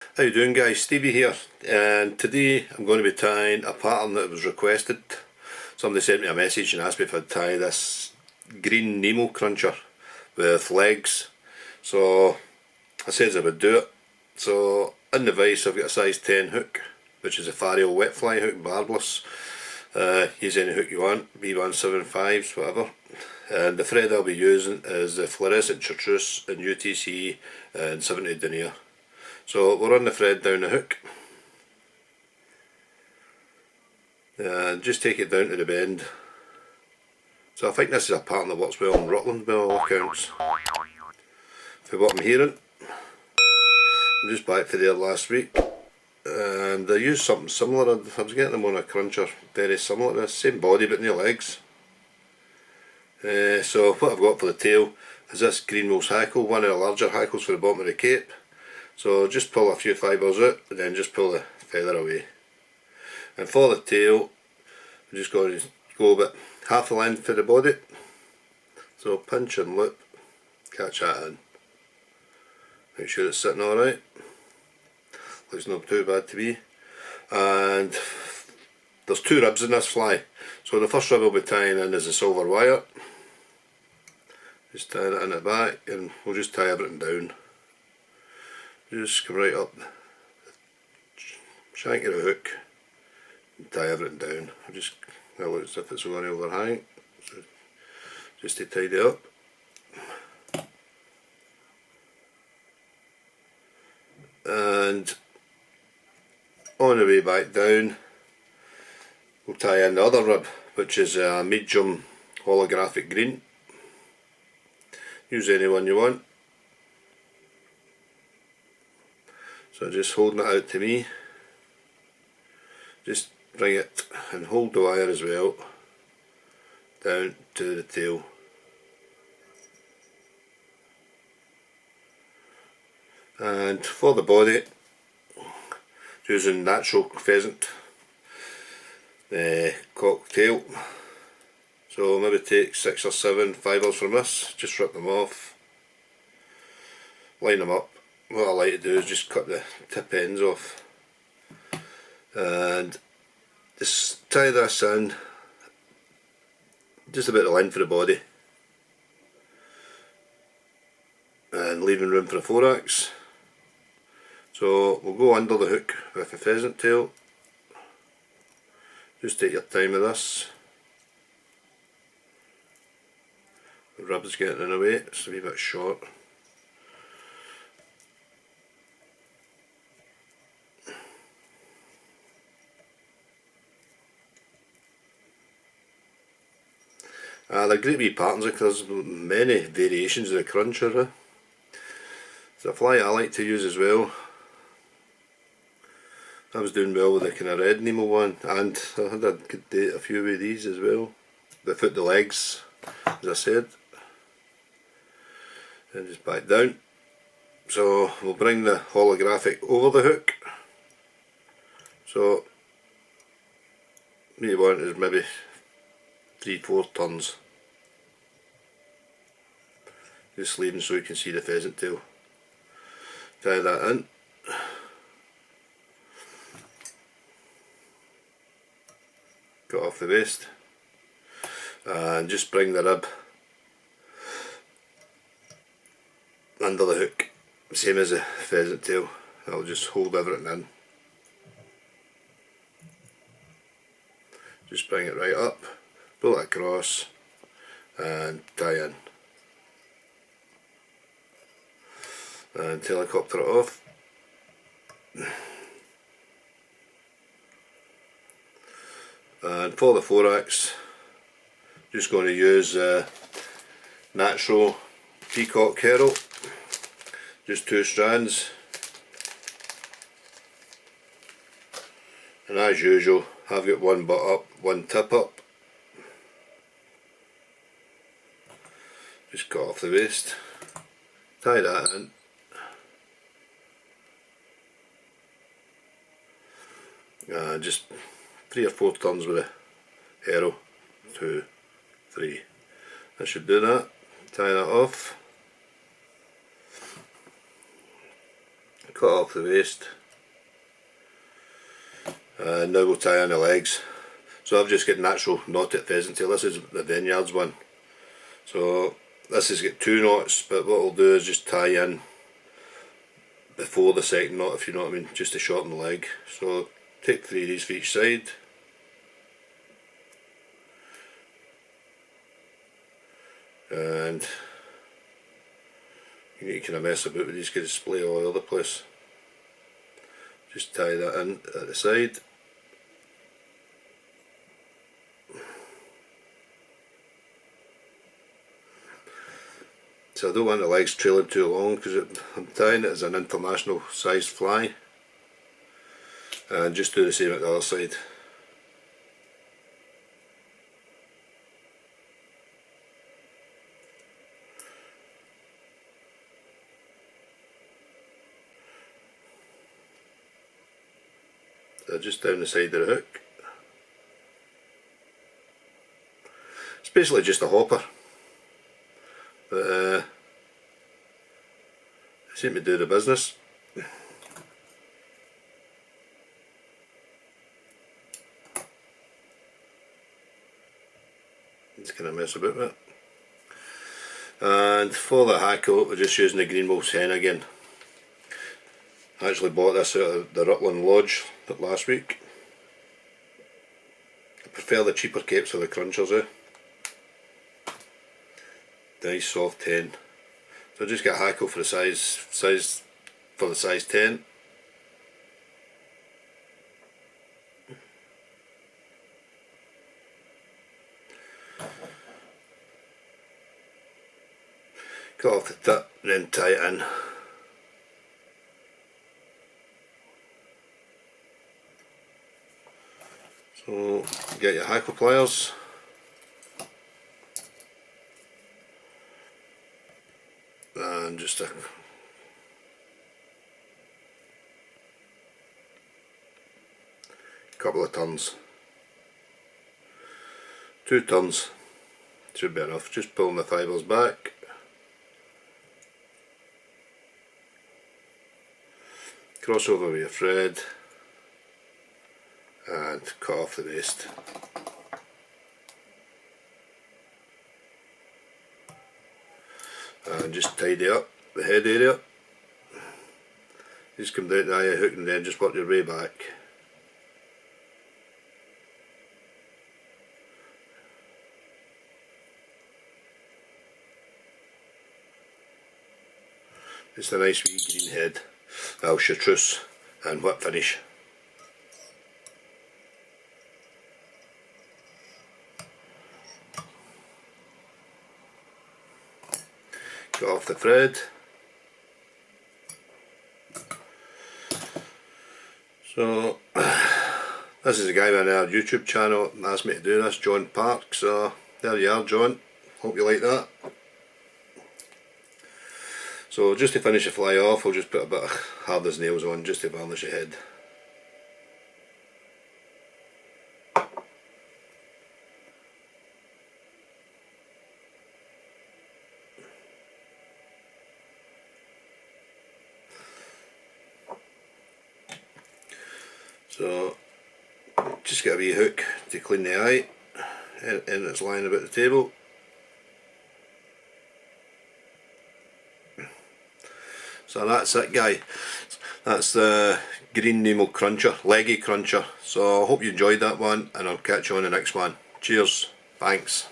How you doing, guys? Stevie here, and today I'm going to be tying a pattern that was requested. Somebody sent me a message and asked me if I'd tie this Green Nemo cruncher with legs. So I said I would do it. So in the vise I've got a size 10 hook, which is a Fario wet fly hook, barbless. Use any hook you want, B175s, whatever. And the thread I'll be using is the Fl Chartruese in UTC and 70 denier. So we'll run the thread down the hook and just take it down to the bend. So I think this is a pattern that works well in Rutland by all accounts. For what I'm hearing, I'm just back for there last week and I used something similar. I was getting them on a cruncher very similar to this, same body but no legs. So what I've got for the tail is this Greenwells Hackle, one of the larger hackles for the bottom of the cape. So just pull a few fibres out and then just pull the feather away. And for the tail, I'm just going to go about half the length for the body. So pinch and loop, catch that in. Make sure it's sitting alright. Looks not too bad to me. And there's two ribs in this fly. So the first rib I'll be tying in is a silver wire. Just tying it in the back and we'll just tie everything down. Just come right up the shank of the hook and tie everything down. It looks as if it's going to overhang, so just to tidy up. And on the way back down we'll tie in the other rib, which is a medium holographic green. Use any one you want. So just holding it out to me, just bring it and hold the wire as well down to the tail. And for the body, using natural pheasant cocktail. So maybe take 6 or 7 fibres from this, just rip them off, line them up. What I like to do is just cut the tip ends off and just tie this in just about the length of the body and leaving room for the thorax. So we'll go under the hook with the pheasant tail. Just take your time with this. The rib's getting in the way, it's a wee bit short. They're great wee patterns because there's many variations of the cruncher. It's a fly I like to use as well. I was doing well with the kind of red Nemo one, and I had a good day, a few of these as well. Without the legs, as I said. And just back down. So we'll bring the holographic over the hook. So what you want is maybe 3/4 turns. Just leaving so you can see the pheasant tail. Tie that in. Cut off the waist. And just bring the rib under the hook. Same as the pheasant tail. I'll just hold everything in. Just bring it right up. Pull it across and tie in and helicopter it off. And for the thorax, just going to use natural Peacock hearl, just 2 strands, and as usual I've got one butt up, one tip up. Just cut off the waist, tie that in, just 3 or 4 turns with the hearl, 2, 3. I should do that. Tie that off. cut off the waist, and now we'll tie on the legs. So I've just got natural knotted pheasant tail. This is the Vineyards one. So this has got 2 knots, but what I'll do is just tie in before the second knot, if you know what I mean, just to shorten the leg. So take 3 of these for each side. And you need to kind of mess about with these because they splay all over the place. Just tie that in at the side. So I don't want the legs trailing too long because I'm tying it as an international size fly. And just do the same at the other side. So just down the side of the hook. It's basically just a hopper. But they seem to do the business. Just kind of mess about with it. And for the hackle, we're just using the Greenwells hen again. I actually bought this out of the Rutland lodge last week. I prefer the cheaper capes or the crunchers, Nice soft 10. So I just get hackle for the size 10. Cut off the tip and then tie it in. So get your hackle pliers. And just a couple of turns. 2 turns should be enough. Just pulling the fibres back. Cross over with your thread and cut off the waist. And just tidy up the head area. Just come down to the eye of the hook and then just work your way back. Just a nice wee green head, Fl Chartruese and whip finish. Cut off the thread. So this is a guy on our YouTube channel that asked me to do this, John Park, so there you are, John. Hope you like that. So just to finish the fly off, I'll just put a bit of hard as nails on just to varnish the head. So just get a wee hook to clean the eye and it's lying about the table. So that's it, guy. That's the Green Nemo cruncher, Leggy cruncher. So I hope you enjoyed that one and I'll catch you on the next one. Cheers, thanks.